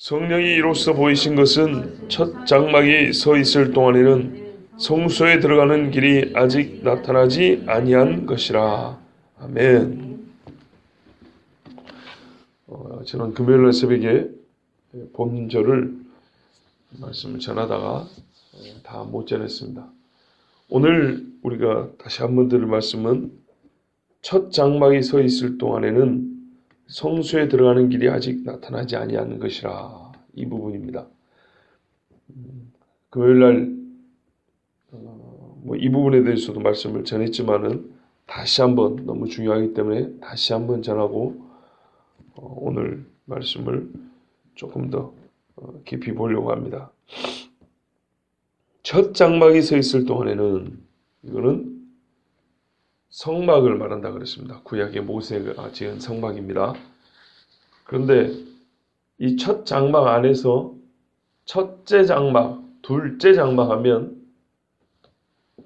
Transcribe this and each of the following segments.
성령이 이로써 보이신 것은 첫 장막이 서 있을 동안에는 성소에 들어가는 길이 아직 나타나지 아니한 것이라. 아멘. 저는 금요일날 새벽에 본절을 말씀을 전하다가 다 못 전했습니다. 오늘 우리가 다시 한번 들을 말씀은 첫 장막이 서 있을 동안에는 성소에 들어가는 길이 아직 나타나지 아니한 것이라. 이 부분입니다. 금요일날 이 부분에 대해서도 말씀을 전했지만은 다시 한번 너무 중요하기 때문에 다시 한번 전하고 오늘 말씀을 조금 더 깊이 보려고 합니다. 첫 장막이 서 있을 동안에는 이거는 성막을 말한다 그랬습니다. 구약의 모세가 지은 성막입니다. 그런데 이 첫 장막 안에서 첫째 장막, 둘째 장막 하면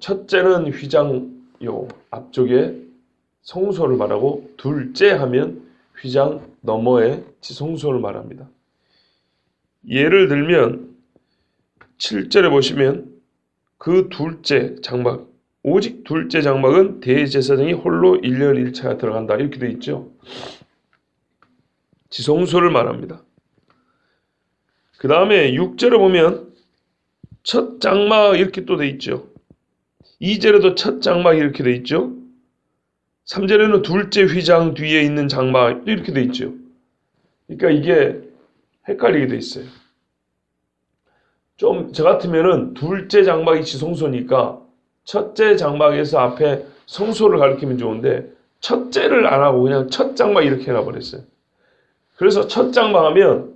첫째는 휘장 요 앞쪽에 성소를 말하고 둘째 하면 휘장 너머에 지성소를 말합니다. 예를 들면 7절에 보시면 그 둘째 장막, 오직 둘째 장막은 대제사장이 홀로 1년 1차 들어간다 이렇게 되어 있죠. 지성소를 말합니다. 그 다음에 6절에 보면 첫 장막 이렇게 또 되어 있죠. 2절에도 첫 장막 이렇게 되어 있죠. 3절에는 둘째 휘장 뒤에 있는 장막 이렇게 되어 있죠. 그러니까 이게 헷갈리게 되어 있어요. 좀 저 같으면은 둘째 장막이 지성소니까 첫째 장막에서 앞에 성소를 가리키면 좋은데 첫째를 안 하고 그냥 첫 장막 이렇게 해놔버렸어요. 그래서 첫 장막 하면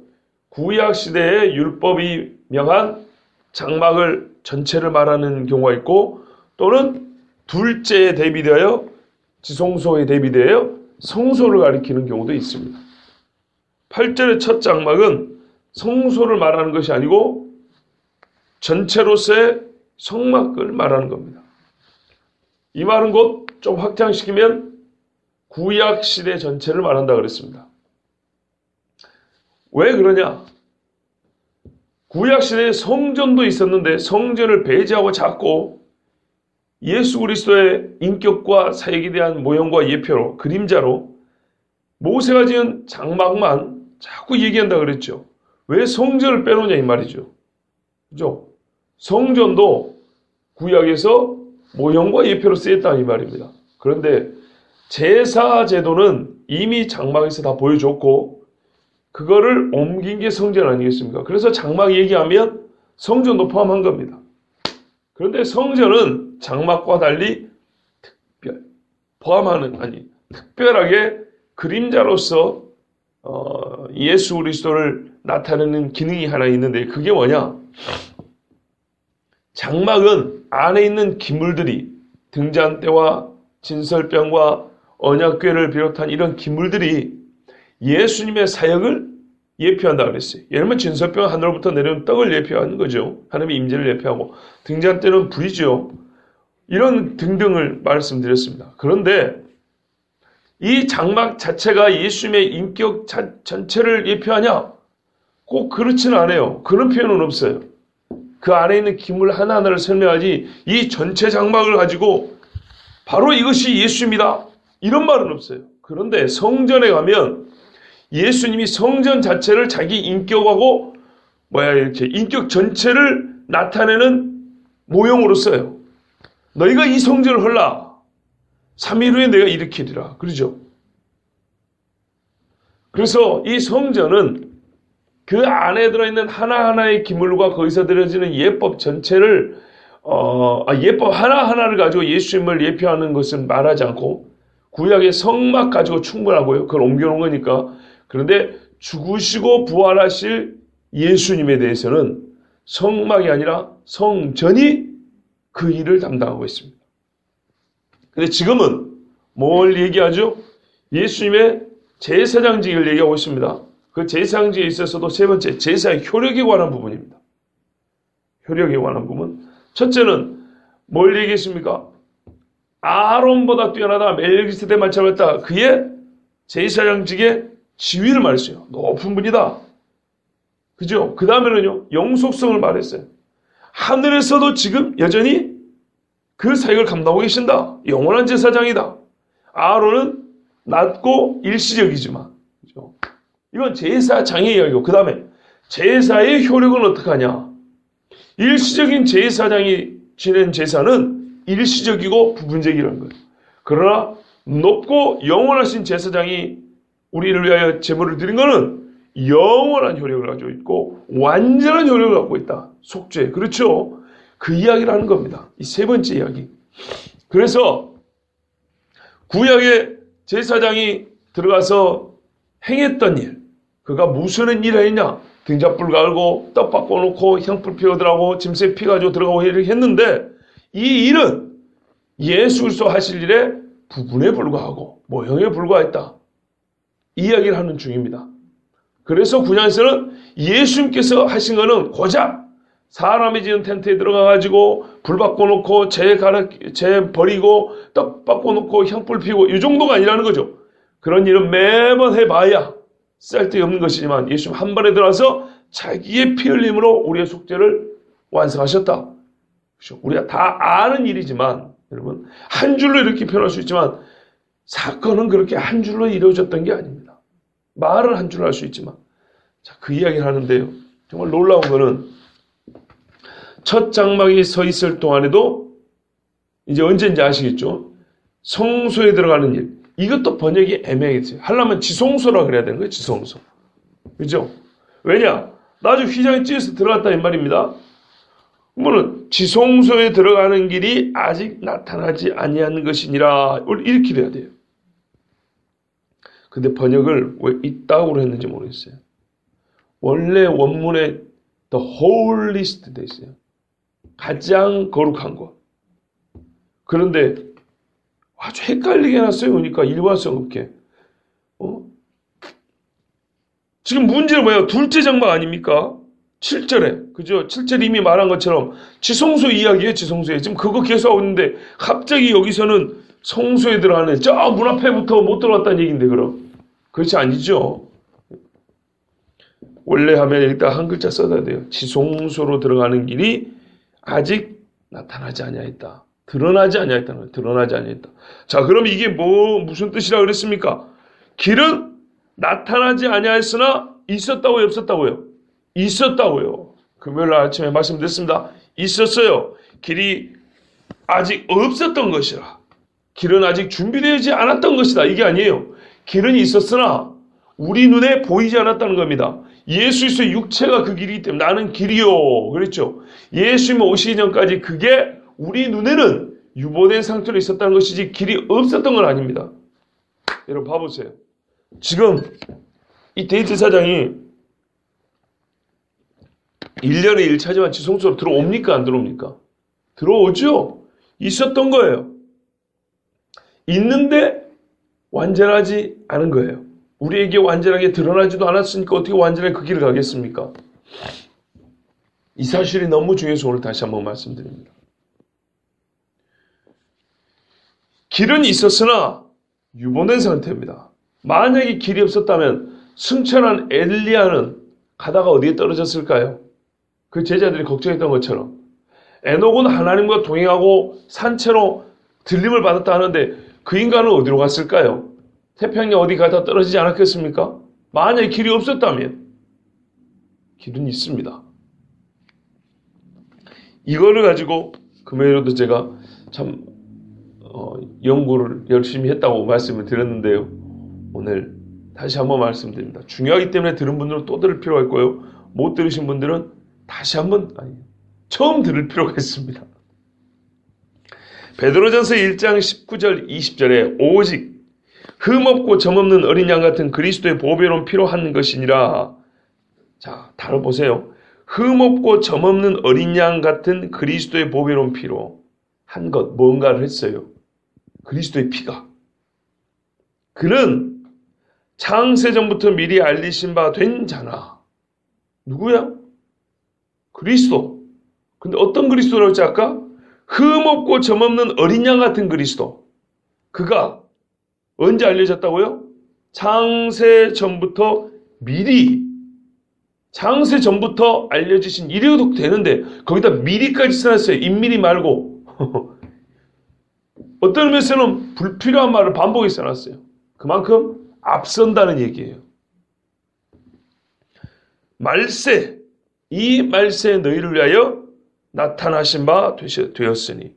구약 시대의 율법이 명한 장막을 전체를 말하는 경우가 있고 또는 둘째에 대비되어 지성소에 대비되어 성소를 가리키는 경우도 있습니다. 8절의 첫 장막은 성소를 말하는 것이 아니고 전체로서의 성막을 말하는 겁니다. 이 말은 곧 좀 확장시키면 구약 시대 전체를 말한다 그랬습니다. 왜 그러냐? 구약 시대에 성전도 있었는데 성전을 배제하고 자꾸 예수 그리스도의 인격과 사역에 대한 모형과 예표로 그림자로 모세가 지은 장막만 자꾸 얘기한다 그랬죠. 왜 성전을 빼놓냐 이 말이죠. 그죠? 성전도 구약에서 모형과 예표로 쓰였다 이 말입니다. 그런데 제사 제도는 이미 장막에서 다 보여줬고 그거를 옮긴 게 성전 아니겠습니까? 그래서 장막 얘기하면 성전도 포함한 겁니다. 그런데 성전은 장막과 달리 특별하게 그림자로서 예수 그리스도를 나타내는 기능이 하나 있는데 그게 뭐냐? 장막은 안에 있는 기물들이 등잔대와 진설병과 언약궤를 비롯한 이런 기물들이 예수님의 사역을 예표한다 그랬어요. 예를 들면 진설병은 하늘로부터 내려온 떡을 예표하는 거죠. 하나님의 임재를 예표하고 등잔대는 불이죠. 이런 등등을 말씀드렸습니다. 그런데 이 장막 자체가 예수님의 인격 전체를 예표하냐? 꼭 그렇지는 않아요. 그런 표현은 없어요. 그 안에 있는 기물 하나하나를 설명하지 이 전체 장막을 가지고 바로 이것이 예수입니다. 이런 말은 없어요. 그런데 성전에 가면 예수님이 성전 자체를 자기 인격하고 이렇게 인격 전체를 나타내는 모형으로 써요. 너희가 이 성전을 헐라. 3일 후에 내가 일으키리라. 그러죠. 그래서 이 성전은 그 안에 들어있는 하나하나의 기물과 거기서 드려지는 예법 전체를 예법 하나하나를 가지고 예수님을 예표하는 것은 말하지 않고 구약의 성막 가지고 충분하고요. 그걸 옮겨놓은 거니까. 그런데 죽으시고 부활하실 예수님에 대해서는 성막이 아니라 성전이 그 일을 담당하고 있습니다. 근데 지금은 뭘 얘기하죠? 예수님의 제사장직을 얘기하고 있습니다. 그 제사장직에 있어서도 세 번째, 제사의 효력에 관한 부분입니다. 효력에 관한 부분. 첫째는 뭘 얘기했습니까? 아론보다 뛰어나다, 멜기세덱 마찬가지다. 그의 제사장직의 지위를 말했어요. 높은 분이다. 그죠? 그 다음에는요, 영속성을 말했어요. 하늘에서도 지금 여전히 그 사역을 감당하고 계신다. 영원한 제사장이다. 아론은 낮고 일시적이지만, 그죠? 이건 제사장의 이야기고, 그 다음에 제사의 효력은 어떻게 하냐? 일시적인 제사장이 지낸 제사는 일시적이고 부분적이라는 거예요. 그러나 높고 영원하신 제사장이 우리를 위하여 제물을 드린 것은 영원한 효력을 가지고 있고 완전한 효력을 갖고 있다. 속죄. 그렇죠? 그 이야기를 하는 겁니다. 이 세 번째 이야기. 그래서 구약의 제사장이 들어가서 행했던 일, 그가 무슨 일을 했냐? 등잔불 갈고 떡 바꿔놓고 향불 피우더라고 짐승의 피 가지고 들어가고 이렇게 했는데 이 일은 예수 그리스도 하실 일의 부분에 불과하고 모형에 불과했다. 이 이야기를 하는 중입니다. 그래서 구약에서는 예수님께서 하신 거는 고작 사람이 지은 텐트에 들어가가지고 불 바꿔놓고 재 버리고 떡 바꿔놓고 향불 피우고 이 정도가 아니라는 거죠. 그런 일은 매번 해봐야 쓸데없는 것이지만 예수님 한 번에 들어와서 자기의 피 흘림으로 우리의 속죄를 완성하셨다. 그렇죠? 우리가 다 아는 일이지만 여러분 한 줄로 이렇게 표현할 수 있지만 사건은 그렇게 한 줄로 이루어졌던 게 아닙니다. 말은 한 줄로 할 수 있지만 자, 그 이야기를 하는데요. 정말 놀라운 거는 첫 장막이 서 있을 동안에도 이제 언제인지 아시겠죠? 성소에 들어가는 일. 이것도 번역이 애매해졌어요. 하려면 지성소라 그래야 되는 거예요. 지성소. 그죠? 왜냐? 나중에 휘장에 찢어서 들어갔다 이 말입니다. 그러면 지성소에 들어가는 길이 아직 나타나지 아니한 것이니라 이렇게 돼야 돼요. 근데 번역을 왜 이따구로 했는지 모르겠어요. 원래 원문에 the holiest 돼 있어요. 가장 거룩한 것. 그런데 아주 헷갈리게 해놨어요. 그러니까 일관성 없게. 지금 문제는 뭐예요? 둘째 장막 아닙니까? 7절에. 그죠? 7절에 이미 말한 것처럼 지성소 이야기예요. 지성소에. 지금 그거 계속 하고 있는데 갑자기 여기서는 성소에 들어가는 저 문 앞에부터 못 들어갔다는 얘기인데 그럼. 그렇지 아니죠. 원래 하면 일단 한 글자 써야 돼요. 지성소로 들어가는 길이 아직 나타나지 아니하였다. 드러나지 아니하였다는 거예요. 드러나지 아니하였다. 자, 그럼 이게 무슨 뜻이라 그랬습니까? 길은 나타나지 아니하였으나 있었다고요, 없었다고요? 있었다고요. 금요일 아침에 말씀드렸습니다. 있었어요. 길이 아직 없었던 것이라. 길은 아직 준비되지 않았던 것이다. 이게 아니에요. 길은 있었으나 우리 눈에 보이지 않았다는 겁니다. 예수 그리스도의 육체가 그 길이기 때문에 나는 길이요. 그랬죠. 예수님 오시기 전까지 그게 우리 눈에는 유보된 상태로 있었다는 것이지 길이 없었던 건 아닙니다. 여러분 봐보세요. 지금 이 데이트 사장이 1년에 1차지만 지성소로 들어옵니까? 안 들어옵니까? 들어오죠. 있었던 거예요. 있는데 완전하지 않은 거예요. 우리에게 완전하게 드러나지도 않았으니까 어떻게 완전하게 그 길을 가겠습니까? 이 사실이 너무 중요해서 오늘 다시 한번 말씀드립니다. 길은 있었으나 유보된 상태입니다. 만약에 길이 없었다면 승천한 엘리야는 가다가 어디에 떨어졌을까요? 그 제자들이 걱정했던 것처럼 에녹은 하나님과 동행하고 산채로 들림을 받았다 하는데 그 인간은 어디로 갔을까요? 태평양 어디 가다 떨어지지 않았겠습니까? 만약에 길이 없었다면 길은 있습니다. 이거를 가지고 금요일에도 제가 참 연구를 열심히 했다고 말씀을 드렸는데요. 오늘 다시 한번 말씀드립니다. 중요하기 때문에 들은 분들은 또 들을 필요가 있고요. 못 들으신 분들은 다시 한번 처음 들을 필요가 있습니다. 베드로전서 1장 19절 20절에 오직 흠없고 점없는 어린 양 같은 그리스도의 보배로운 피로 한 것이니라. 자, 다뤄보세요. 흠없고 점없는 어린 양 같은 그리스도의 보배로운 피로 한 것, 뭔가를 했어요. 그리스도의 피가. 그는 창세전부터 미리 알리신 바 된 자나. 누구야? 그리스도. 근데 어떤 그리스도라고 했지 아까? 흠없고 점없는 어린 양 같은 그리스도. 그가 언제 알려졌다고요? 창세 전부터 미리 창세 전부터 알려지신 이래도 되는데 거기다 미리까지 써놨어요. 인미리 말고. 어떤 의미에서는 불필요한 말을 반복해 써놨어요. 그만큼 앞선다는 얘기예요. 말세, 이 말세에 너희를 위하여 나타나신 바 되었으니.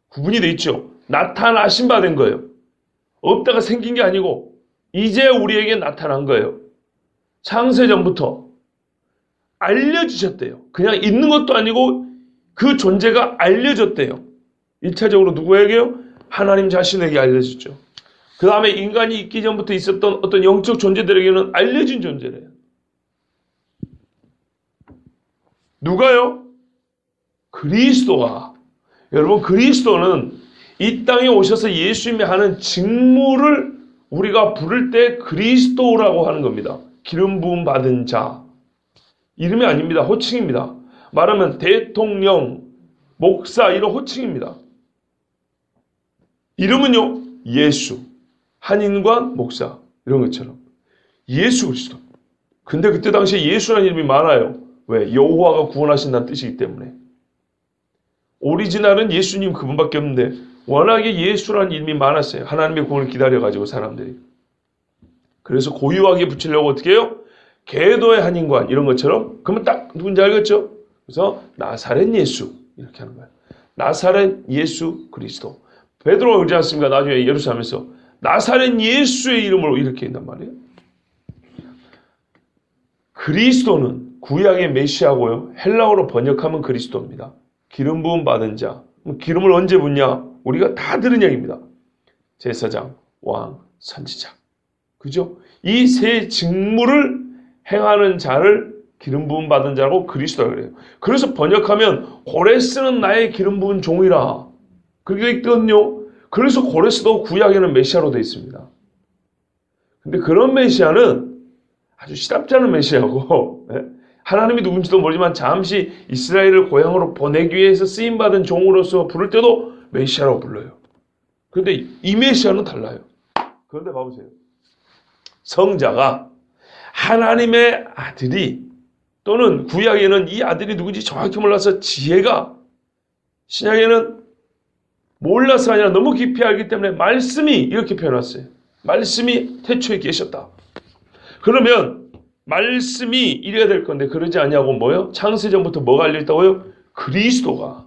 구분이 돼 있죠. 나타나신 바 된 거예요. 없다가 생긴 게 아니고 이제 우리에게 나타난 거예요. 창세 전부터 알려주셨대요. 그냥 있는 것도 아니고 그 존재가 알려졌대요. 1차적으로 누구에게요? 하나님 자신에게 알려졌죠. 그 다음에 인간이 있기 전부터 있었던 어떤 영적 존재들에게는 알려진 존재래요. 누가요? 그리스도가. 여러분, 그리스도는 이 땅에 오셔서 예수님이 하는 직무를 우리가 부를 때 그리스도라고 하는 겁니다. 기름 부음 받은 자. 이름이 아닙니다. 호칭입니다. 말하면 대통령, 목사 이런 호칭입니다. 이름은요, 예수, 한인관, 목사 이런 것처럼 예수 그리스도. 근데 그때 당시에 예수라는 이름이 많아요. 왜? 여호와가 구원하신다는 뜻이기 때문에. 오리지널은 예수님 그분밖에 없는데 워낙에 예수라는 이름이 많았어요. 하나님의 구원을 기다려가지고 사람들이. 그래서 고유하게 붙이려고 어떻게 해요? 계도의 한인관 이런 것처럼. 그러면 딱 누군지 알겠죠? 그래서 나사렛 예수 이렇게 하는 거예요. 나사렛 예수 그리스도. 베드로가 그러지 않습니까? 나중에 예루살렘에서 나사렛 예수의 이름으로 이렇게 한단 말이에요. 그리스도는 구약의 메시아고요. 헬라어로 번역하면 그리스도입니다. 기름 부음 받은 자. 기름을 언제 붓냐? 우리가 다 들은 얘기입니다. 제사장, 왕, 선지자. 그죠? 이 세 직무를 행하는 자를 기름 부음 받은 자라고 그리스도라 그래요. 그래서 번역하면 고레스는 나의 기름 부은 종이라. 그렇게 있거든요. 그래서 고레스도 구약에는 메시아로 되어 있습니다. 근데 그런 메시아는 아주 시답지 않은 메시아고 하나님이 누군지도 모르지만 잠시 이스라엘을 고향으로 보내기 위해서 쓰임받은 종으로서 부를 때도 메시아라고 불러요. 그런데 이 메시아는 달라요. 그런데 봐보세요. 성자가 하나님의 아들이 또는 구약에는 이 아들이 누군지 정확히 몰라서 지혜가 신약에는 몰라서 아니라 너무 깊이 알기 때문에 말씀이 이렇게 표현했어요. 말씀이 태초에 계셨다. 그러면 말씀이 이래야 될 건데 그러지 아니하고 뭐요? 창세전부터 뭐가 알려있다고요? 그리스도가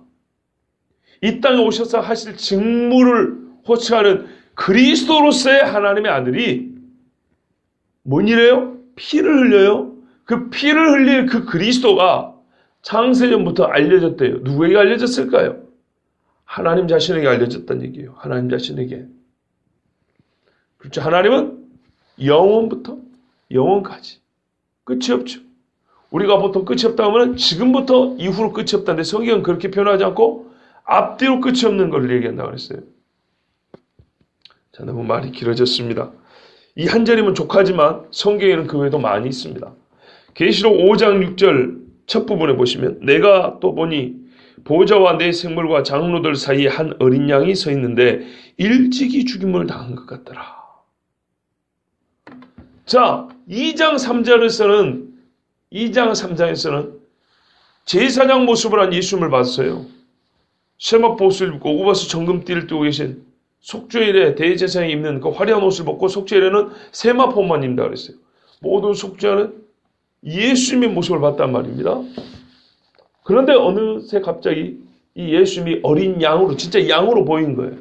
이 땅에 오셔서 하실 직무를 호칭하는 그리스도로서의 하나님의 아들이 뭔 일이에요? 피를 흘려요. 그 피를 흘릴 그 그리스도가 창세전부터 알려졌대요. 누구에게 알려졌을까요? 하나님 자신에게 알려졌다는 얘기예요. 하나님 자신에게. 그렇죠. 하나님은 영원부터 영원까지 끝이 없죠. 우리가 보통 끝이 없다 하면 지금부터 이후로 끝이 없다는데 성경은 그렇게 표현하지 않고 앞뒤로 끝이 없는 걸 얘기한다고 했어요. 자, 너무 말이 길어졌습니다. 이 한 절이면 족하지만 성경에는 그 외에도 많이 있습니다. 계시록 5장 6절 첫 부분에 보시면 내가 또 보니 보좌와 내 생물과 장로들 사이에 한 어린 양이 서 있는데 일찍이 죽임을 당한 것 같더라. 자, 2장 3장에서는 제사장 모습을 한 예수님을 봤어요. 세마포 옷을 입고 우바스 정금띠를 띠고 계신 속죄일에 대제사장이 입는 그 화려한 옷을 벗고 속죄일에는 세마포만 입는다 그랬어요. 모든 속죄하는 예수님의 모습을 봤단 말입니다. 그런데 어느새 갑자기 이 예수님이 어린 양으로 진짜 양으로 보인 거예요.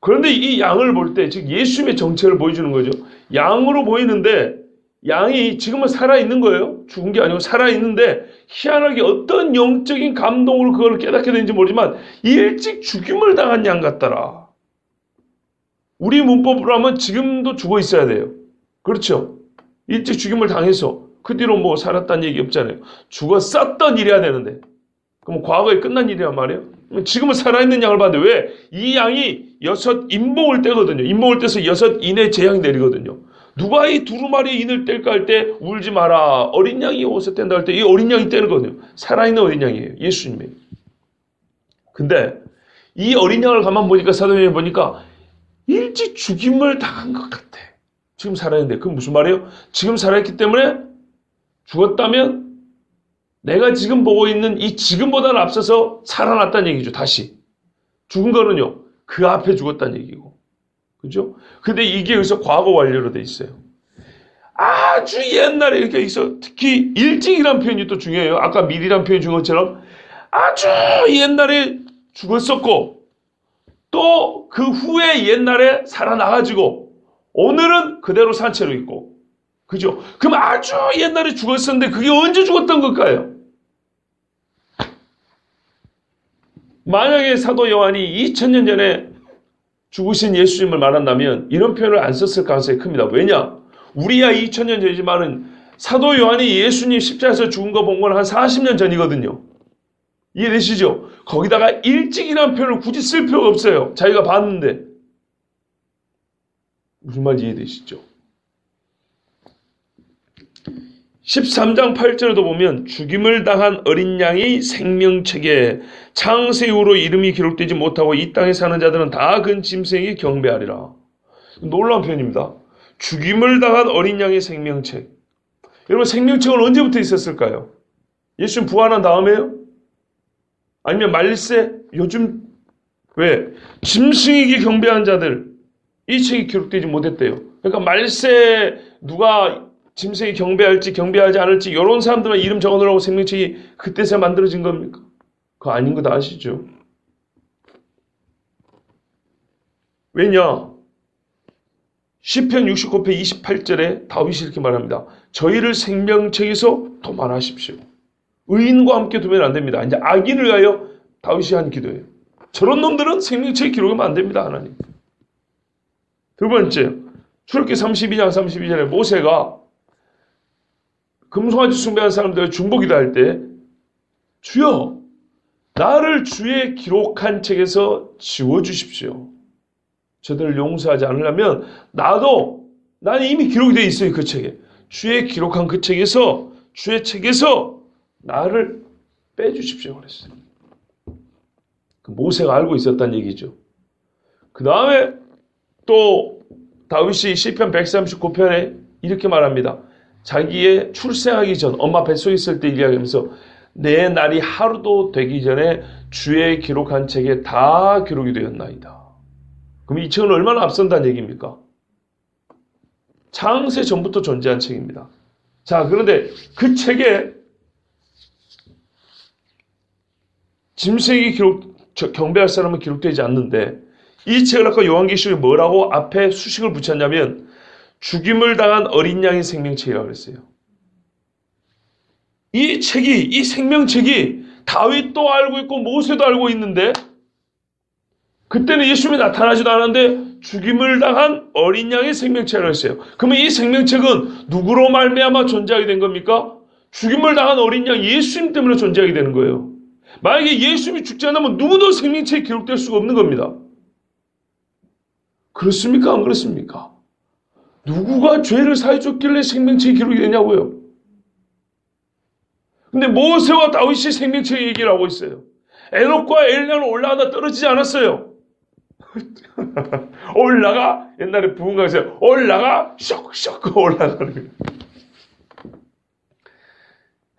그런데 이 양을 볼 때 즉 예수님의 정체를 보여주는 거죠. 양으로 보이는데 양이 지금은 살아있는 거예요. 죽은 게 아니고 살아있는데 희한하게 어떤 영적인 감동으로 그걸 깨닫게 되는지 모르지만 일찍 죽임을 당한 양 같더라. 우리 문법으로 하면 지금도 죽어 있어야 돼요. 그렇죠? 일찍 죽임을 당해서 그 뒤로 뭐 살았다는 얘기 없잖아요. 죽었었던 일이어야 되는데 그럼 과거에 끝난 일이란 말이에요. 지금은 살아있는 양을 봤는데 왜? 이 양이 6 인봉을 떼거든요. 인봉을 떼서 6 인의 재앙이 내리거든요. 누가 이 두루마리 인을 뗄까 할 때 울지 마라. 어린 양이 옷을 뗀다 할 때 이 어린 양이 떼는 거거든요. 살아있는 어린 양이에요. 예수님이. 근데 이 어린 양을 가만 보니까 사도행전에 보니까 일찍 죽임을 당한 것 같아. 지금 살아있는데 그건 무슨 말이에요? 지금 살아있기 때문에 죽었다면 내가 지금 보고 있는 이 지금보다는 앞서서 살아났다는 얘기죠. 다시. 죽은 거는요. 그 앞에 죽었다는 얘기고. 그죠? 근데 이게 여기서 과거 완료로 돼 있어요. 아주 옛날에 이렇게 있어. 특히 일찍이란 표현이 또 중요해요. 아까 미리란 표현이 준 것처럼 아주 옛날에 죽었었고 또 그 후에 옛날에 살아나가지고 오늘은 그대로 산채로 있고. 그죠? 그럼 아주 옛날에 죽었었는데 그게 언제 죽었던 걸까요? 만약에 사도 요한이 2000년 전에 죽으신 예수님을 말한다면 이런 표현을 안 썼을 가능성이 큽니다. 왜냐? 우리야 2000년 전이지만은 사도 요한이 예수님 십자가에서 죽은 거 본 건 한 40년 전이거든요. 이해되시죠? 거기다가 일찍이라는 표현을 굳이 쓸 필요가 없어요. 자기가 봤는데. 무슨 말인지 이해되시죠? 13장 8절에도 보면 죽임을 당한 어린 양의 생명책에 창세 이후로 이름이 기록되지 못하고 이 땅에 사는 자들은 다 그 짐승에게 경배하리라. 놀라운 표현입니다. 죽임을 당한 어린 양의 생명책. 여러분 생명책은 언제부터 있었을까요? 예수님 부활한 다음에요? 아니면 말세? 요즘 왜? 짐승에게 경배한 자들 이 책이 기록되지 못했대요. 그러니까 말세 누가 짐승이 경배할지 경배하지 않을지 이런 사람들만 이름 적어놓으라고 생명책이 그때서 만들어진 겁니까? 그거 아닌 거 다 아시죠? 왜냐? 시편 69편 28절에 다윗이 이렇게 말합니다. 저희를 생명책에서 도만하십시오. 의인과 함께 두면 안 됩니다. 이제 악인을 위하여 다윗이 한 기도예요. 저런 놈들은 생명책에 기록하면 안 됩니다. 하나님. 두 번째, 출애굽기 32장 32절에 모세가 금송아지 숭배한 사람들 중보기도 할 때 주여 나를 주의 기록한 책에서 지워주십시오. 저들을 용서하지 않으려면 나는 이미 기록이 되어 있어요. 그 책에. 주의 기록한 그 책에서 주의 책에서 나를 빼주십시오. 그랬어요. 모세가 알고 있었다는 얘기죠. 그 다음에 또 다윗이 시편 139편에 이렇게 말합니다. 자기의 출생하기 전 엄마 뱃속에 있을 때 이야기하면서 내 날이 하루도 되기 전에 주의 기록한 책에 다 기록이 되었나이다. 그럼 이 책은 얼마나 앞선다는 얘기입니까? 창세 전부터 존재한 책입니다. 자, 그런데 그 책에 짐승에게 경배할 사람은 기록되지 않는데 이 책을 아까 요한계시록에 뭐라고 앞에 수식을 붙였냐면 죽임을 당한 어린 양의 생명책이라고 그랬어요. 이 책이, 이 생명책이 다윗도 알고 있고 모세도 알고 있는데 그때는 예수님이 나타나지도 않았는데 죽임을 당한 어린 양의 생명책이라고 했어요. 그러면 이 생명책은 누구로 말미암아 존재하게 된 겁니까? 죽임을 당한 어린 양 예수님 때문에 존재하게 되는 거예요. 만약에 예수님이 죽지 않으면 누구도 생명책에 기록될 수가 없는 겁니다. 그렇습니까? 안 그렇습니까? 누구가 죄를 사해줬길래 생명책에 기록이 되냐고요. 근데 모세와 다윗이 생명책 얘기를 하고 있어요. 에녹과 엘리야는 올라가다 떨어지지 않았어요. 올라가 옛날에 부흥강에서 올라가 슉슉 올라가는 거예요.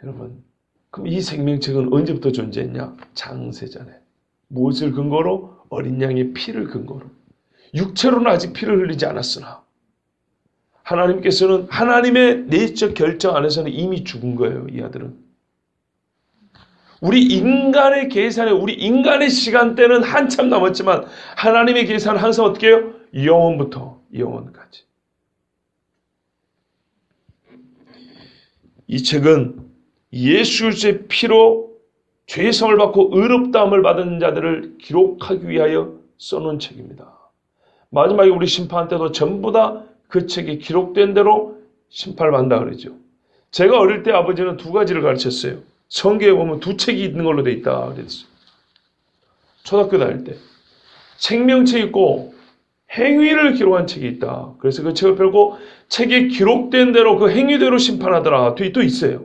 여러분 그럼 이 생명책은 언제부터 존재했냐? 창세전에 무엇을 근거로? 어린 양의 피를 근거로. 육체로는 아직 피를 흘리지 않았으나 하나님께서는 하나님의 내적 결정 안에서는 이미 죽은 거예요. 이 아들은. 우리 인간의 계산에 우리 인간의 시간대는 한참 남았지만 하나님의 계산은 항상 어떻게 해요? 영원부터 영원까지. 이 책은 예수 그리스도의 피로 죄성을 받고 의롭다함을 받은 자들을 기록하기 위하여 써놓은 책입니다. 마지막에 우리 심판 때도 전부 다 그 책에 기록된 대로 심판을 받는다 그러죠. 제가 어릴 때 아버지는 두 가지를 가르쳤어요. 성경에 보면 두 책이 있는 걸로 돼 있다 그랬어요. 초등학교 다닐 때. 생명책 있고 행위를 기록한 책이 있다. 그래서 그 책을 펴고 책에 기록된 대로 그 행위대로 심판하더라. 뒤에 또 있어요.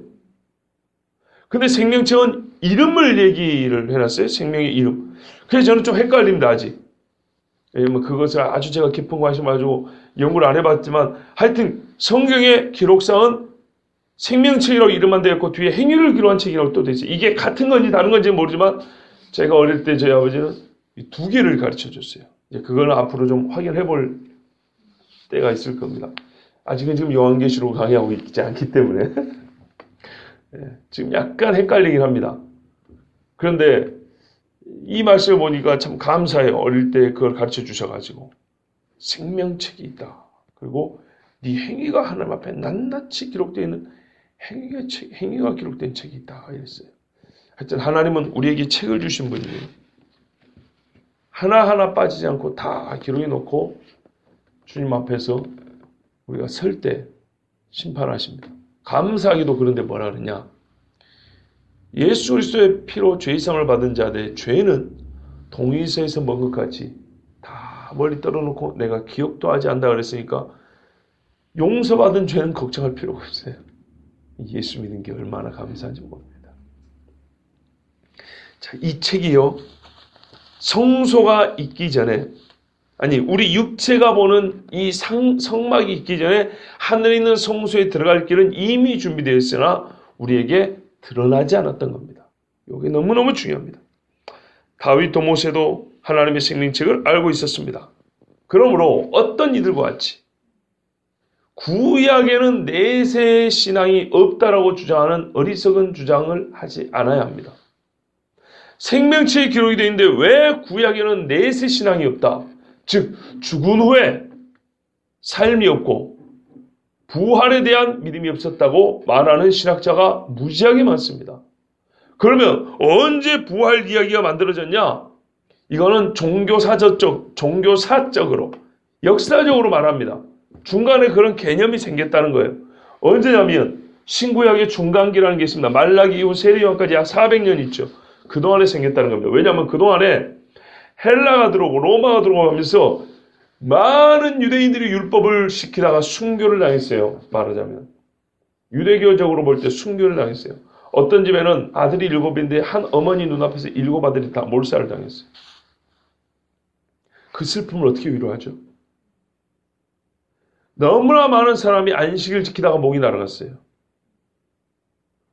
근데 생명책은 이름을 얘기를 해놨어요. 생명의 이름. 그래서 저는 좀 헷갈립니다. 아직. 뭐 그것을 아주 제가 깊은 관심 가지고 연구를 안 해봤지만 하여튼 성경의 기록상은 생명책이라고 이름만 되었고 뒤에 행위를 기록한 책이라고 또 되어 있어요. 이게 같은 건지 다른 건지 모르지만 제가 어릴 때 저희 아버지는 이 두 개를 가르쳐 줬어요. 그거는 앞으로 좀 확인해 볼 때가 있을 겁니다. 아직은 지금 요한계시록 강의하고 있지 않기 때문에 지금 약간 헷갈리긴 합니다. 그런데 이 말씀을 보니까 참 감사해요. 어릴 때 그걸 가르쳐 주셔가지고 생명책이 있다. 그리고 네 행위가 하나님 앞에 낱낱이 기록되어 있는 행위가 기록된 책이 있다. 이랬어요. 하여튼 하나님은 우리에게 책을 주신 분이에요. 하나하나 빠지지 않고 다 기록해 놓고 주님 앞에서 우리가 설 때 심판하십니다. 감사하기도 그런데 뭐라 그러냐. 예수 그리스도의 피로 죄사함을 받은 자들의 죄는 동의서에서 먹은 것 같이 다 멀리 떨어놓고 내가 기억도 하지 않는다 그랬으니까 용서받은 죄는 걱정할 필요가 없어요. 예수 믿는 게 얼마나 감사한지 모릅니다. 자, 이 책이요. 성소가 있기 전에 아니 우리 육체가 보는 이 성막이 있기 전에 하늘에 있는 성소에 들어갈 길은 이미 준비되어 있으나 우리에게 드러나지 않았던 겁니다. 이게 너무너무 중요합니다. 다윗도 모세도 하나님의 생명책을 알고 있었습니다. 그러므로 어떤 이들과 같이 구약에는 내세 신앙이 없다라고 주장하는 어리석은 주장을 하지 않아야 합니다. 생명책에 기록이 되어 있는데 왜 구약에는 내세 신앙이 없다? 즉 죽은 후에 삶이 없고 부활에 대한 믿음이 없었다고 말하는 신학자가 무지하게 많습니다. 그러면 언제 부활 이야기가 만들어졌냐? 이거는 종교사적으로 역사적으로 말합니다. 중간에 그런 개념이 생겼다는 거예요. 언제냐면 신구약의 중간기라는 게 있습니다. 말라기 이후 세례요한까지 약 400년 있죠. 그동안에 생겼다는 겁니다. 왜냐하면 그동안에 헬라가 들어오고 로마가 들어오면서 많은 유대인들이 율법을 시키다가 순교를 당했어요. 말하자면 유대교적으로 볼 때 순교를 당했어요. 어떤 집에는 아들이 7인데 한 어머니 눈앞에서 7 아들이 다 몰살을 당했어요. 그 슬픔을 어떻게 위로하죠? 너무나 많은 사람이 안식을 지키다가 목이 날아갔어요.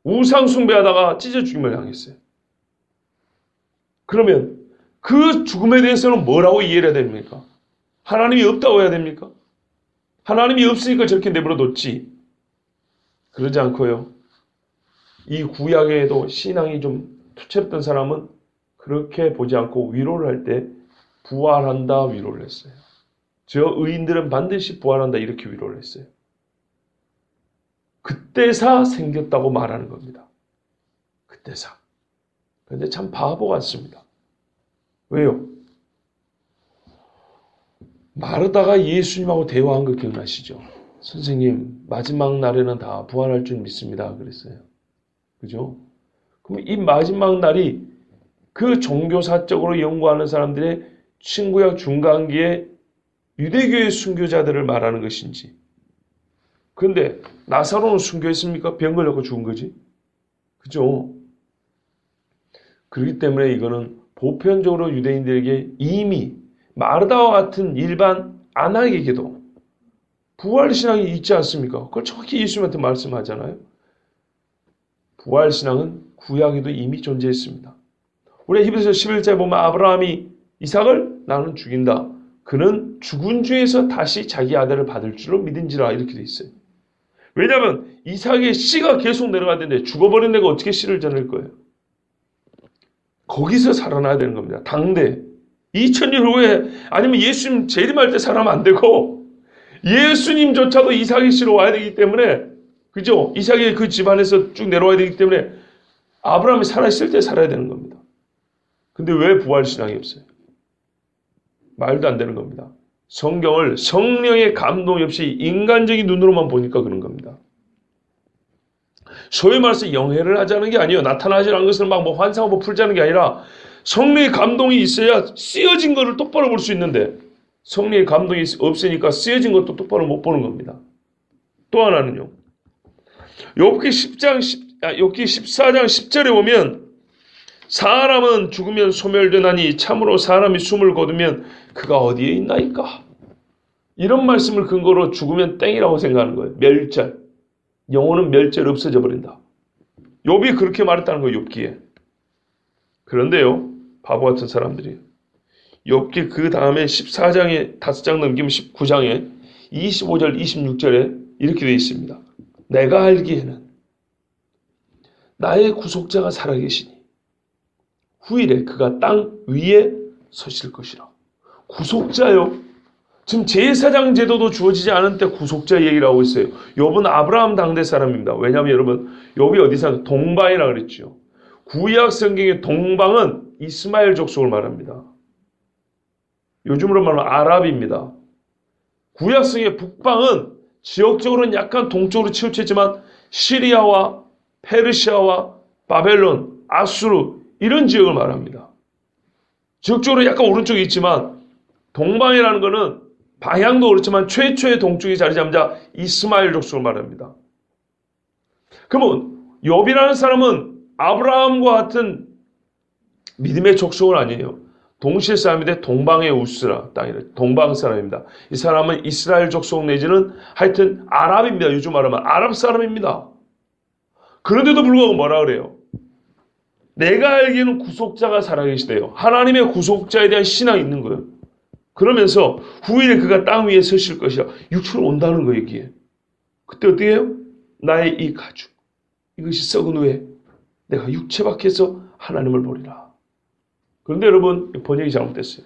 우상 숭배하다가 찢어 죽임을 당했어요. 그러면 그 죽음에 대해서는 뭐라고 이해를 해야 됩니까? 하나님이 없다고 해야 됩니까? 하나님이 없으니까 저렇게 내버려뒀지. 그러지 않고요. 이 구약에도 신앙이 좀 투철했던 사람은 그렇게 보지 않고 위로를 할 때 부활한다 위로를 했어요. 저 의인들은 반드시 부활한다 이렇게 위로를 했어요. 그때사 생겼다고 말하는 겁니다. 그때사. 그런데 참 바보 같습니다. 왜요? 마르다가 예수님하고 대화한 거 기억나시죠? 선생님, 마지막 날에는 다 부활할 줄 믿습니다. 그랬어요. 그죠? 그럼 이 마지막 날이 그 종교사적으로 연구하는 사람들의 신구약 중간기에 유대교의 순교자들을 말하는 것인지. 그런데 나사로는 순교했습니까? 병 걸려서 죽은 거지. 그죠? 그렇기 때문에 이거는 보편적으로 유대인들에게 이미 마르다와 같은 일반 안악에게도 부활신앙이 있지 않습니까? 그걸 정확히 예수님한테 말씀하잖아요. 부활신앙은 구약에도 이미 존재했습니다. 우리 히브리서 11절에 보면 아브라함이 이삭을 나는 죽인다. 그는 죽은 중에서 다시 자기 아들을 받을 줄로 믿은지라 이렇게 돼 있어요. 왜냐하면 이삭의 씨가 계속 내려가야 되는데 죽어버린 내가 어떻게 씨를 전할 거예요? 거기서 살아나야 되는 겁니다. 당대 2000년 후에 아니면 예수님 재림할 때 살아나면 안 되고 예수님조차도 이삭의 씨로 와야 되기 때문에 그죠? 이삭의 그 집안에서 쭉 내려와야 되기 때문에 아브라함이 살아있을 때 살아야 되는 겁니다. 근데 왜 부활신앙이 없어요? 말도 안 되는 겁니다. 성경을 성령의 감동이 없이 인간적인 눈으로만 보니까 그런 겁니다. 소위 말해서 영해를 하자는 게 아니에요. 나타나지 않은 것을 막 뭐 환상하고 풀자는 게 아니라 성령의 감동이 있어야 쓰여진 것을 똑바로 볼 수 있는데 성령의 감동이 없으니까 쓰여진 것도 똑바로 못 보는 겁니다. 또 하나는요. 욥기 14장 10절에 보면 사람은 죽으면 소멸되나니 참으로 사람이 숨을 거두면 그가 어디에 있나이까? 이런 말씀을 근거로 죽으면 땡이라고 생각하는 거예요. 멸절. 영혼은 멸절 없어져 버린다. 욥이 그렇게 말했다는 거예요. 욥기에. 그런데요. 바보 같은 사람들이 욥기 그 다음에 14장에 5장 넘기면 19장에 25절 26절에 이렇게 되어 있습니다. 내가 알기에는 나의 구속자가 살아계시니 후일에 그가 땅 위에 서실 것이라. 구속자요. 지금 제사장 제도도 주어지지 않은 때 구속자 얘기를 하고 있어요. 욥은 아브라함 당대 사람입니다. 왜냐하면 여러분 욥이 어디 사는 동방이라 그랬죠. 구약 성경의 동방은 이스마엘 족속을 말합니다. 요즘으로 말하면 아랍입니다. 구약 성경의 북방은 지역적으로는 약간 동쪽으로 치우쳤지만 시리아와 페르시아와 바벨론, 아수르 이런 지역을 말합니다. 지역적으로 약간 오른쪽에 있지만 동방이라는 것은 방향도 그렇지만 최초의 동쪽에 자리 잡은 자 이스마엘 족속을 말합니다. 그러면 욥이라는 사람은 아브라함과 같은 믿음의 족속은 아니에요. 동실 사람인데 동방의 우스라 땅이래. 동방 사람입니다. 이 사람은 이스라엘 족속 내지는 하여튼 아랍입니다. 요즘 말하면 아랍 사람입니다. 그런데도 불구하고 뭐라 그래요? 내가 알기에는 구속자가 살아계시대요. 하나님의 구속자에 대한 신앙이 있는 거예요. 그러면서 후일에 그가 땅 위에 서실 것이야. 육체로 온다는 거예요. 여기에. 그때 어떻게 해요? 나의 이 가죽 이것이 썩은 후에 내가 육체 밖에서 하나님을 보리라. 그런데 여러분 번역이 잘못됐어요.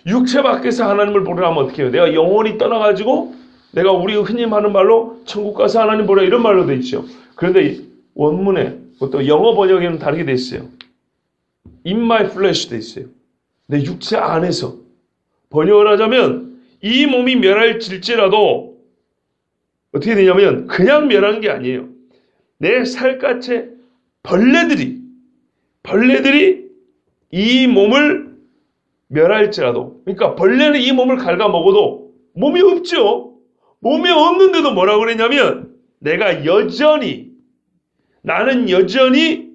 육체 밖에서 하나님을 보리라 하면 어떻게 해요? 내가 영원히 떠나가지고 내가 우리가 흔히 하는 말로 천국 가서 하나님 보라 이런 말로 돼 있죠. 그런데 원문에 또 영어 번역에는 다르게 돼 있어요. In my flesh 돼 있어요. 내 육체 안에서. 번역을 하자면 이 몸이 멸할질지라도 어떻게 되냐면 그냥 멸하는 게 아니에요. 내 살갗에 벌레들이 이 몸을 멸할지라도, 그러니까 벌레는 이 몸을 갉아먹어도 몸이 없죠. 몸이 없는데도 뭐라고 그랬냐면 나는 여전히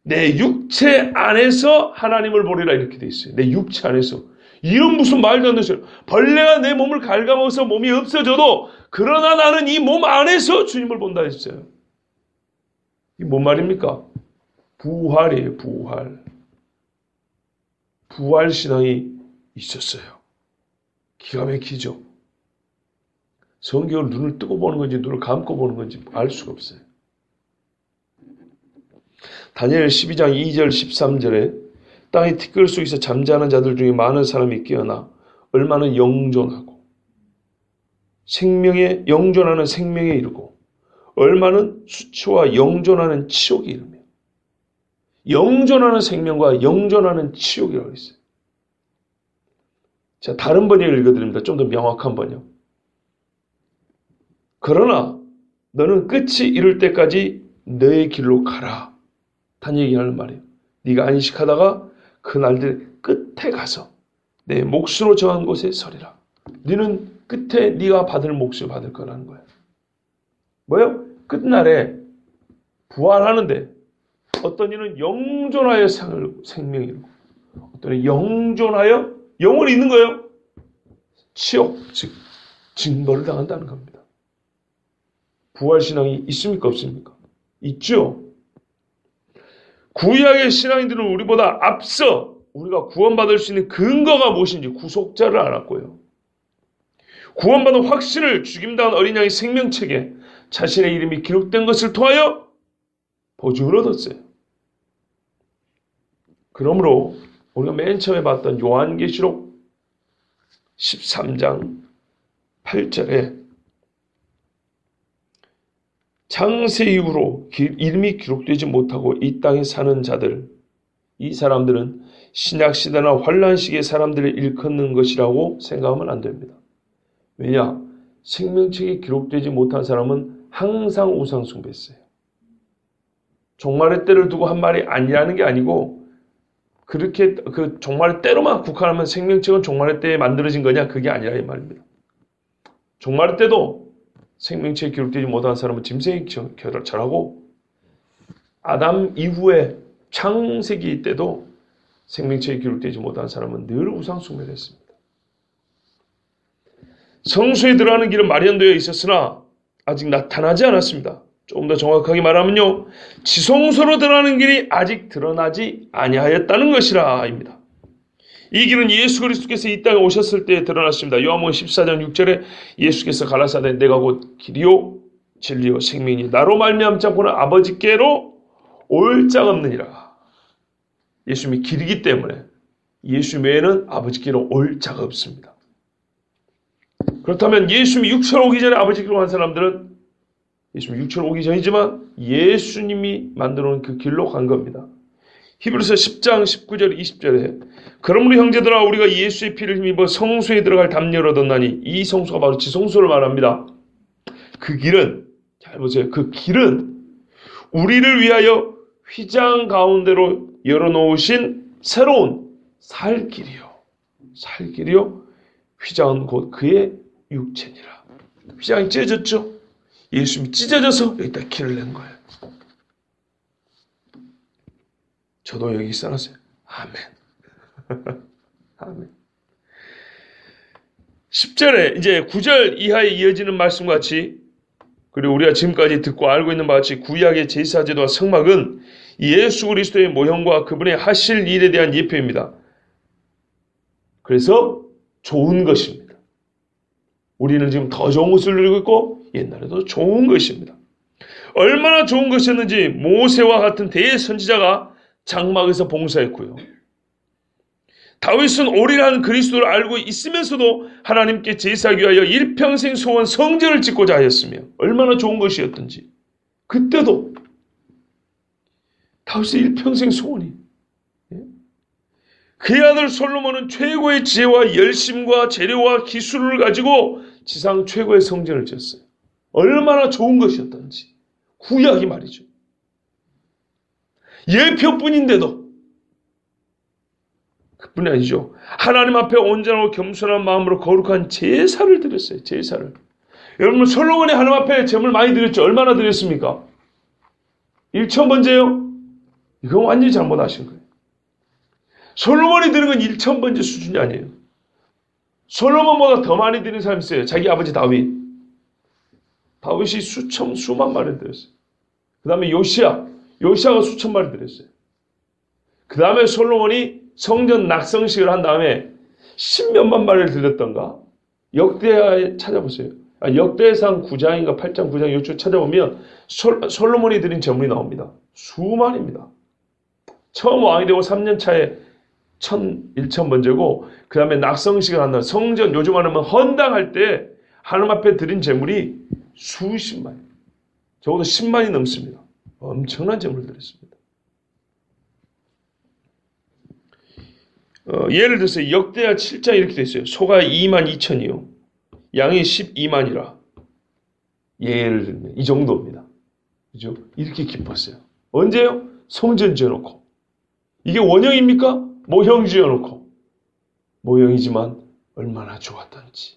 내 육체 안에서 하나님을 보리라 이렇게 돼 있어요. 내 육체 안에서. 이런 무슨 말도 안 되죠. 벌레가 내 몸을 갉아먹어서 몸이 없어져도 그러나 나는 이 몸 안에서 주님을 본다 했어요. 이게 뭔 말입니까? 부활이에요. 부활 신앙이 있었어요. 기가 막히죠. 성경을 눈을 뜨고 보는 건지 눈을 감고 보는 건지 알 수가 없어요. 다니엘 12장 2절 13절에 땅의 티끌 속에서 잠자는 자들 중에 많은 사람이 깨어나 얼마나 영존하고 영존하는 생명에 이르고 얼마는 수치와 영존하는 치욕에 이르며 영존하는 생명과 영존하는 치욕이라고 했어요. 자, 다른 번역을 읽어드립니다. 좀 더 명확한 번역. 그러나 너는 끝이 이룰 때까지 너의 길로 가라. 단 얘기하는 말이에요. 네가 안식하다가 그 날들 끝에 가서 내 몫으로 정한 곳에 서리라. 너는 끝에 네가 받을 몫을 받을 거라는 거예요. 뭐요? 끝날에 부활하는데 어떤 이는 영존하여 생명이 이루고 어떤 이는 영존하여 영원히 있는 거예요. 치욕, 즉 징벌을 당한다는 겁니다. 부활신앙이 있습니까? 없습니까? 있죠. 구약의 신앙인들은 우리보다 앞서 우리가 구원받을 수 있는 근거가 무엇인지 구속자를 알았고요. 구원받은 확신을 죽임당한 어린 양의 생명책에 자신의 이름이 기록된 것을 통하여 보증을 얻었어요. 그러므로 우리가 맨 처음에 봤던 요한계시록 13장 8절에 창세 이후로 이름이 기록되지 못하고 이 땅에 사는 자들, 이 사람들은 신약시대나 환란시기의 사람들을 일컫는 것이라고 생각하면 안 됩니다. 왜냐? 생명책에 기록되지 못한 사람은 항상 우상 숭배했어요. 종말의 때를 두고 한 말이 아니라는 게 아니고 그렇게 그 종말의 때로만 국한하면 생명책은 종말의 때에 만들어진 거냐? 그게 아니라 이 말입니다. 종말의 때도 생명책에 기록되지 못한 사람은 짐승의 절하고 아담 이후에 창세기 때도 생명책에 기록되지 못한 사람은 늘 우상 숭배를 했습니다. 성소에 들어가는 길은 마련되어 있었으나 아직 나타나지 않았습니다. 조금 더 정확하게 말하면요, 지성소로 들어가는 길이 아직 드러나지 아니하였다는 것이라 입니다. 이 길은 예수 그리스도께서 이 땅에 오셨을 때 드러났습니다. 요한복음 14장 6절에 예수께서 가라사대 내가 곧 길이요 진리요 생명이니 나로 말미암지 않고는 아버지께로 올 자가 없느니라. 예수님이 길이기 때문에 예수 외에는 아버지께로 올 자가 없습니다. 그렇다면 예수님이 육체로 오기 전에 아버지께로 간 사람들은 예수님이 육체로 오기 전이지만 예수님이 만들어 놓은 그 길로 간 겁니다. 히브리서 10장 19절 20절에 그러므로 형제들아 우리가 예수의 피를 힘입어 성소에 들어갈 담력을 얻었나니 이 성소가 바로 지성소를 말합니다. 그 길은 잘 보세요. 그 길은 우리를 위하여 휘장 가운데로 열어놓으신 새로운 살 길이요. 살 길이요. 휘장은 곧 그의 육체니라. 휘장이 찢어졌죠. 예수님이 찢어져서 여기다 길을 낸 거예요. 저도 여기 써놨어요. 아멘. 아멘. 10절에 이제 9절 이하에 이어지는 말씀과 같이 그리고 우리가 지금까지 듣고 알고 있는 바와 같이 구약의 제사제도와 성막은 예수 그리스도의 모형과 그분의 하실 일에 대한 예표입니다. 그래서 좋은 것입니다. 우리는 지금 더 좋은 것을 누리고 있고 옛날에도 좋은 것입니다. 얼마나 좋은 것이었는지 모세와 같은 대선지자가 장막에서 봉사했고요. 다윗은 오리라는 그리스도를 알고 있으면서도 하나님께 제사하기 위하여 일평생 소원 성전을 짓고자 하였으며 얼마나 좋은 것이었던지 그때도 다윗의 일평생 소원이 그의 아들 솔로몬은 최고의 지혜와 열심과 재료와 기술을 가지고 지상 최고의 성전을 지었어요. 얼마나 좋은 것이었던지 구약이 말이죠. 예표뿐인데도 그뿐이 아니죠. 하나님 앞에 온전하고 겸손한 마음으로 거룩한 제사를 드렸어요. 제사를. 여러분 솔로몬이 하나님 앞에 제물 많이 드렸죠. 얼마나 드렸습니까? 1,000번째요? 이건 완전히 잘못하신 거예요. 솔로몬이 드린 건 1,000번째 수준이 아니에요. 솔로몬보다 더 많이 드린 사람이 있어요. 자기 아버지 다윗. 다윗이 수만 마리 드렸어요. 그 다음에 요시아가 수천 마리 드렸어요. 그 다음에 솔로몬이 성전 낙성식을 한 다음에 10몇만 마리를 드렸던가? 역대하에 찾아보세요. 역대상 9장인가 8장 9장 요쪽 찾아보면 솔로몬이 드린 제물이 나옵니다. 수만입니다. 처음 왕이 되고 3년 차에 1,000번째고 그 다음에 낙성식을 한다. 성전 요즘 말하면 헌당할 때 하나님 앞에 드린 제물이 수십만, 적어도 10만이 넘습니다. 엄청난 제물을 드렸습니다. 예를 들어서 역대하 7장 이렇게 돼 있어요. 소가 22,000이요. 양이 12만이라. 예를 들면 이 정도입니다. 그죠? 이렇게 기뻤어요. 언제요? 성전 지어놓고. 이게 원형입니까? 모형 지어놓고. 모형이지만 얼마나 좋았던지.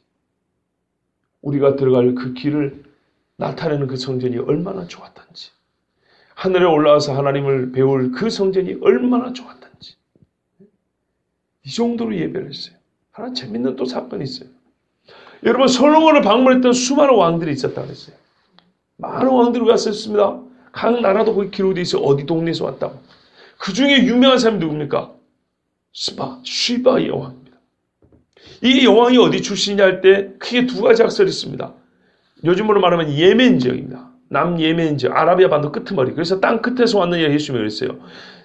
우리가 들어갈 그 길을 나타내는 그 성전이 얼마나 좋았던지. 하늘에 올라와서 하나님을 배울 그 성전이 얼마나 좋았던지. 이 정도로 예배를 했어요. 하나 재밌는 또 사건이 있어요. 여러분 솔로몬을 방문했던 수많은 왕들이 있었다고 했어요. 많은 왕들이 왔었습니다. 각 나라도 거기 기록되어 있어요. 어디 동네에서 왔다고. 그 중에 유명한 사람이 누굽니까? 쉬바의 여왕입니다. 이 여왕이 어디 출신이냐 할 때 크게 두 가지 학설이 있습니다. 요즘으로 말하면 예멘 지역입니다. 남예멘 지역, 아라비아 반도 끄트머리. 그래서 땅 끝에서 왔느냐 예수님이 그랬어요.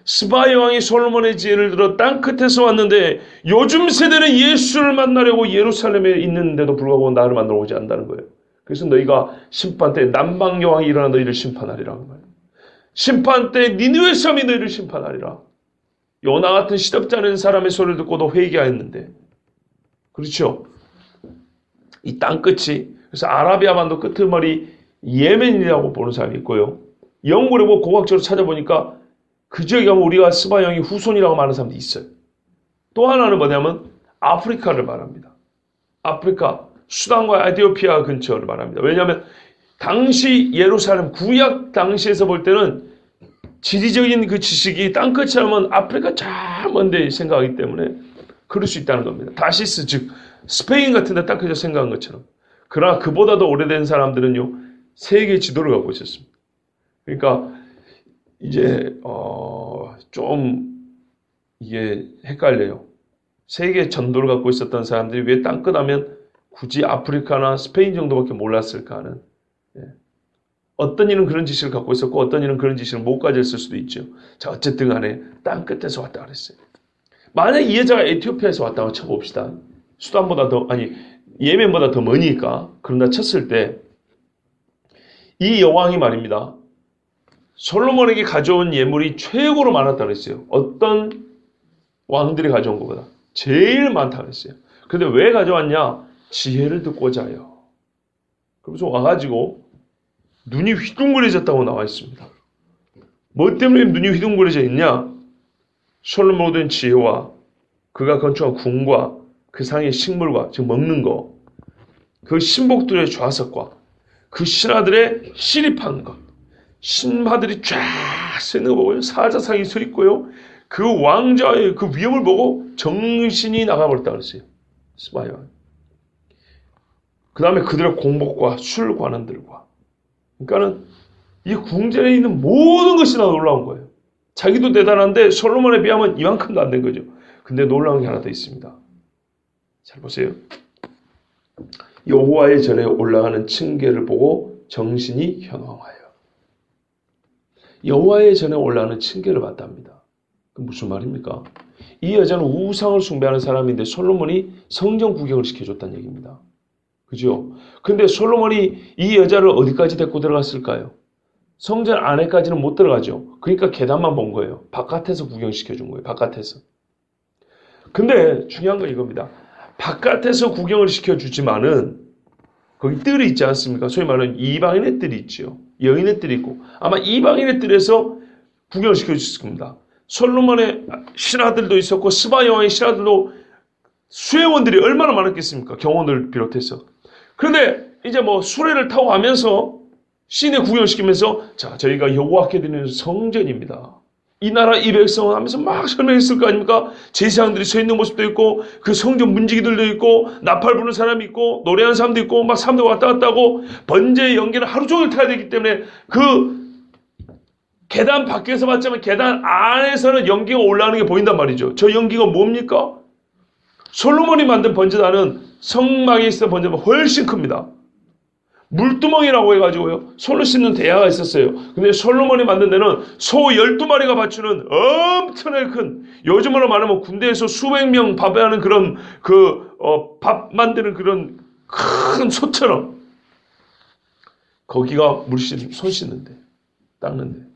스바의 왕이 솔로몬의 지혜를 들어 땅 끝에서 왔는데 요즘 세대는 예수를 만나려고 예루살렘에 있는데도 불구하고 나를 만나러 오지 않는다는 거예요. 그래서 너희가 심판 때 남방 여왕이 일어나 너희를 심판하리라고 말해요. 심판 때 니느웨 사람이 너희를 심판하리라. 요나 같은 시덥지 않은 사람의 소리를 듣고도 회개하였는데 그렇죠. 이 땅 끝이 그래서 아라비아 반도 끄트머리 예멘이라고 보는 사람이 있고요. 영국을 보고 고각적으로 찾아보니까 그 지역에 가면 우리가 스바 영이 후손이라고 말하는 사람도 있어요. 또 하나는 뭐냐면 아프리카를 말합니다. 아프리카, 수단과 에티오피아 근처를 말합니다. 왜냐하면 당시 예루살렘 구약 당시에서 볼 때는 지리적인 그 지식이 땅끝이라면 아프리카 저 먼데 생각하기 때문에 그럴 수 있다는 겁니다. 다시스 즉 스페인 같은 데 딱 그저 생각한 것처럼. 그러나 그보다도 오래된 사람들은요, 세계 지도를 갖고 있었습니다. 그러니까 이제 좀 이게 헷갈려요. 세계 전도를 갖고 있었던 사람들이 왜 땅끝하면 굳이 아프리카나 스페인 정도밖에 몰랐을까 하는, 어떤 이는 그런 지식을 갖고 있었고 어떤 이는 그런 지식을 못 가졌을 수도 있죠. 자, 어쨌든 간에 땅끝에서 왔다 그랬어요. 만약 이 여자가 에티오피아에서 왔다고 쳐봅시다. 수단보다 더, 아니 예멘보다 더 머니까. 그런다 쳤을 때 이 여왕이 말입니다, 솔로몬에게 가져온 예물이 최고로 많았다 그랬어요. 어떤 왕들이 가져온 것보다 제일 많다 그랬어요. 근데 왜 가져왔냐? 지혜를 듣고자요. 그래서 와가지고 눈이 휘둥그레졌다고 나와 있습니다. 뭐 때문에 눈이 휘둥그레져 있냐? 솔로몬 얻은 지혜와 그가 건축한 궁과 그 상의 식물과, 즉 먹는 거, 그 신복들의 좌석과 그 신하들의 시립한 것, 신하들이 쫙 서 있는 거 보고요, 사자상이 서 있고요, 그 왕자의 그 위엄을 보고 정신이 나가버렸다 그랬어요. 스바이와. 그 다음에 그들의 공복과 술 관원들과, 그러니까는 이 궁전에 있는 모든 것이 다 놀라운 거예요. 자기도 대단한데 솔로몬에 비하면 이만큼도 안 된 거죠. 근데 놀라운 게 하나 더 있습니다. 잘 보세요. 여호와의 전에 올라가는 층계를 보고 정신이 현황하여. 여호와의 전에 올라가는 층계를 봤답니다. 그 무슨 말입니까? 이 여자는 우상을 숭배하는 사람인데 솔로몬이 성전 구경을 시켜줬다는 얘기입니다. 그죠? 근데 솔로몬이 이 여자를 어디까지 데리고 들어갔을까요? 성전 안에까지는 못 들어가죠. 그러니까 계단만 본 거예요. 바깥에서 구경시켜준 거예요. 바깥에서. 근데 중요한 건 이겁니다. 바깥에서 구경을 시켜주지만은 거기 뜰이 있지 않습니까? 소위 말하는 이방인의 뜰이 있죠. 여인의 뜰이 있고 아마 이방인의 뜰에서 구경을 시켜줬을 겁니다. 솔로몬의 신하들도 있었고 스바 여왕의 신하들도 수혜원들이 얼마나 많았겠습니까? 경호원을 비롯해서. 그런데 이제 뭐 수레를 타고 가면서 시내 구경시키면서 자, 저희가 여호와께 드리는 성전입니다. 이 나라 이 백성은 하면서 막 설명했을 거 아닙니까? 제사장들이 서 있는 모습도 있고 그 성전 문지기들도 있고 나팔 부는 사람이 있고 노래하는 사람도 있고 막 사람들 왔다 갔다 하고 번제의 연기를 하루 종일 타야 되기 때문에 그 계단 밖에서 봤지만 계단 안에서는 연기가 올라가는 게 보인단 말이죠. 저 연기가 뭡니까? 솔로몬이 만든 번제단은 성막에 있었던 번제보다 훨씬 큽니다. 물두멍이라고 해가지고요, 손을 씻는 대야가 있었어요. 근데 솔로몬이 만든 데는 소 12마리가 받치는 엄청나게 큰, 요즘으로 말하면 군대에서 수백 명 밥하는 그런 밥 만드는 그런 큰 소처럼 거기가 손 씻는데, 닦는데,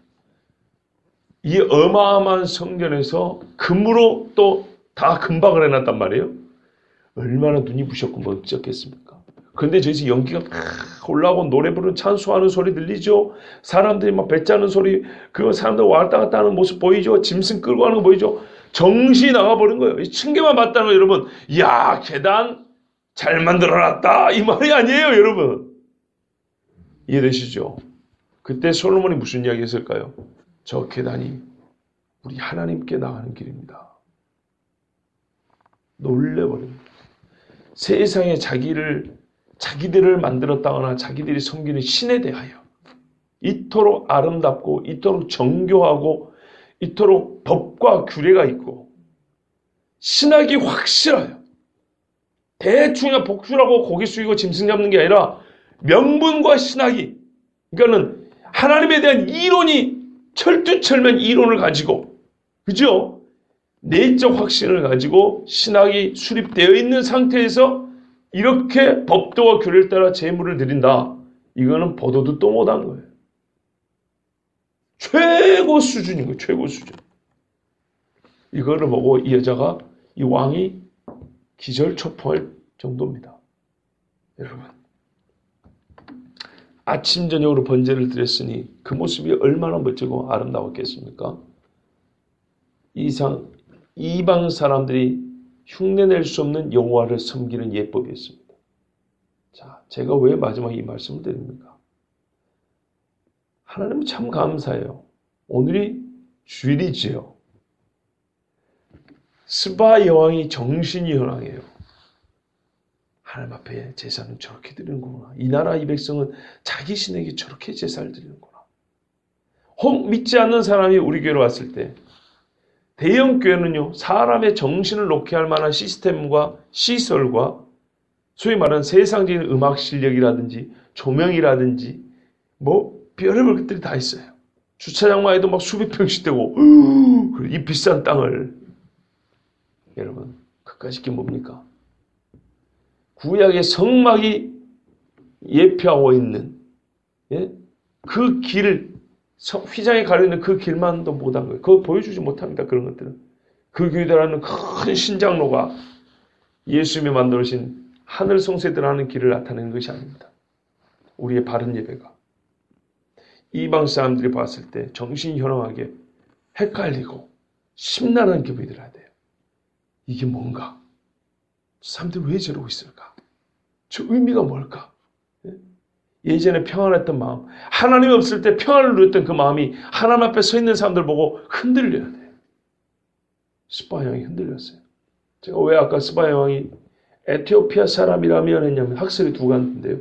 이 어마어마한 성전에서 금으로 또 다 금박을 해놨단 말이에요. 얼마나 눈이 부셨고 멋졌겠습니까? 그런데 저기서 연기가 올라오고 노래 부르는 찬수하는 소리 들리죠? 사람들이 막 배짜는 소리, 그 사람들 왔다 갔다 하는 모습 보이죠? 짐승 끌고 가는 거 보이죠? 정신이 나가버린 거예요. 이 층계만 봤다는 거 여러분, 이야, 계단 잘 만들어놨다 이 말이 아니에요, 여러분. 이해되시죠? 그때 솔로몬이 무슨 이야기 했을까요? 저 계단이 우리 하나님께 나가는 길입니다. 놀래버립니다. 세상에 자기들을 만들었다거나 자기들이 섬기는 신에 대하여 이토록 아름답고 이토록 정교하고 이토록 법과 규례가 있고 신학이 확실해요. 대충 복수라고 고개 숙이고 짐승 잡는 게 아니라 명분과 신학이, 그러니까는 하나님에 대한 이론이 철두철면 이론을 가지고, 그죠? 내적 확신을 가지고 신학이 수립되어 있는 상태에서 이렇게 법도와 규례를 따라 제물을 드린다. 이거는 보도도 또 못한 거예요. 최고 수준인 거예요. 최고 수준. 이거를 보고 이 여자가, 이 왕이 기절초포할 정도입니다. 여러분, 아침 저녁으로 번제를 드렸으니 그 모습이 얼마나 멋지고 아름다웠겠습니까? 이방 사람들이 흉내낼 수 없는 여호와를 섬기는 예법이었습니다. 자, 제가 왜 마지막에 이 말씀을 드립니까? 하나님 참 감사해요. 오늘이 주일이지요. 스바 여왕이 정신이 현황해요. 하나님 앞에 제사는 저렇게 드리는구나. 이 나라 이 백성은 자기 신에게 저렇게 제사를 드리는구나. 혹 믿지 않는 사람이 우리 교회로 왔을 때 대형 교회는요, 사람의 정신을 놓게 할 만한 시스템과 시설과 소위 말하는 세상적인 음악 실력이라든지 조명이라든지 뭐 별의별 것들이 다 있어요. 주차장만 해도 막 수백 평씩 되고 이 비싼 땅을 여러분 그까짓 게 뭡니까? 구약의 성막이 예표하고 있는 그 길을 휘장에 가려있는 그 길만도 못한 거예요. 그거 보여주지 못합니다. 그런 것들은. 그 교회라는 큰 신장로가 예수님이 만들어진 하늘 성세들하는 길을 나타내는 것이 아닙니다. 우리의 바른 예배가 이방 사람들이 봤을 때 정신이 현황하게 헷갈리고 심란한 기분이 들어야 돼요. 이게 뭔가? 사람들이 왜 저러고 있을까? 저 의미가 뭘까? 예전에 평안했던 마음, 하나님이 없을 때 평안을 누렸던 그 마음이 하나님 앞에 서 있는 사람들 보고 흔들려야 돼요. 스바야 왕이 흔들렸어요. 제가 왜 아까 스바야 왕이 에티오피아 사람이라면 했냐면 학설이 두 가지인데요.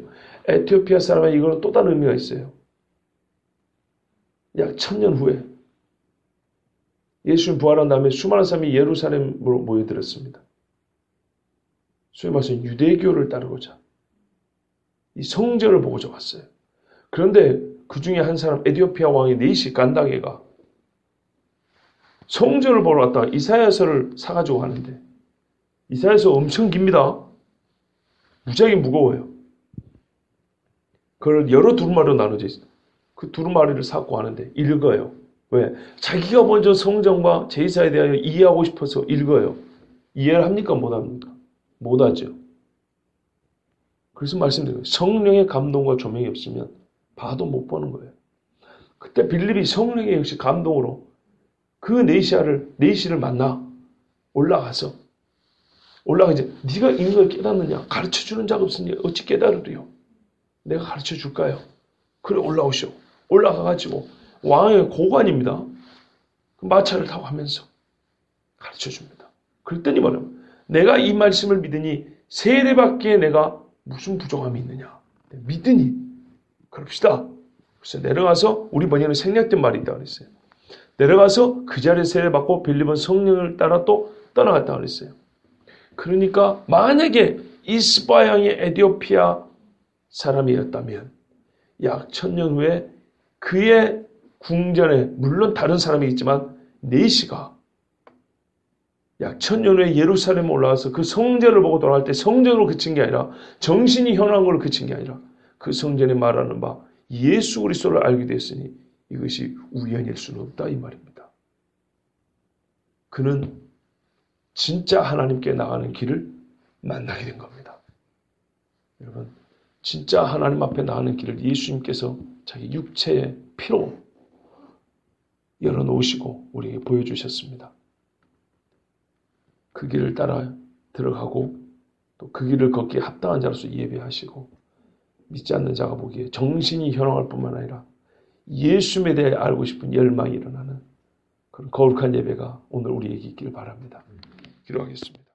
에티오피아 사람은 이거는 또 다른 의미가 있어요. 약 1000년 후에 예수님 부활한 다음에 수많은 사람이 예루살렘으로 모여들었습니다. 소위 말해서 유대교를 따르고자 이 성전을 보고자 왔어요. 그런데 그 중에 한 사람 에티오피아 왕이 네시 간다게가 성전을 보러 왔다가 이사야서를 사가지고 가는데 이사야서 엄청 깁니다. 무지하게 무거워요. 그걸 여러 두루마리로 나눠져 있어요. 그 두루마리를 사고 하는데 읽어요. 왜? 자기가 먼저 성전과 제사에 대하여 이해하고 싶어서 읽어요. 이해를 합니까? 못합니까? 못하죠. 그래서 말씀드려요. 성령의 감동과 조명이 없으면 봐도 못 보는 거예요. 그때 빌립이 성령의 역시 감동으로 그 네시를 만나 올라가서 이제 네가 이런 걸 깨닫느냐? 가르쳐주는 자가 없으니 어찌 깨달으리요? 내가 가르쳐 줄까요? 그래 올라오시오. 올라가가지고 왕의 고관입니다. 그 마차를 타고 하면서 가르쳐 줍니다. 그랬더니 뭐냐면 내가 이 말씀을 믿으니 세례받기에 내가 무슨 부족함이 있느냐? 믿으니 그럽시다. 그래서 내려가서 우리 번역에는 생략된 말이 있다고 그랬어요. 내려가서 그 자리에 세례받고 빌립은 성령을 따라 또 떠나갔다고 그랬어요. 그러니까 만약에 이 스바야 왕이 에티오피아 사람이었다면 약 1000년 후에 그의 궁전에 물론 다른 사람이 있지만 네시가 약 1000년 후에 예루살렘에 올라와서 그 성전을 보고 돌아갈 때 성전으로 그친 게 아니라 정신이 현황한 걸로 그친 게 아니라 그 성전에 말하는 바 예수 그리스도를 알게 됐으니 이것이 우연일 수는 없다 이 말입니다. 그는 진짜 하나님께 나가는 길을 만나게 된 겁니다. 여러분 진짜 하나님 앞에 나가는 길을 예수님께서 자기 육체의 피로 열어놓으시고 우리에게 보여주셨습니다. 그 길을 따라 들어가고 또 그 길을 걷기에 합당한 자로서 예배하시고 믿지 않는 자가 보기에 정신이 현황할 뿐만 아니라 예수님에 대해 알고 싶은 열망이 일어나는 그런 거룩한 예배가 오늘 우리에게 있기를 바랍니다. 기도하겠습니다.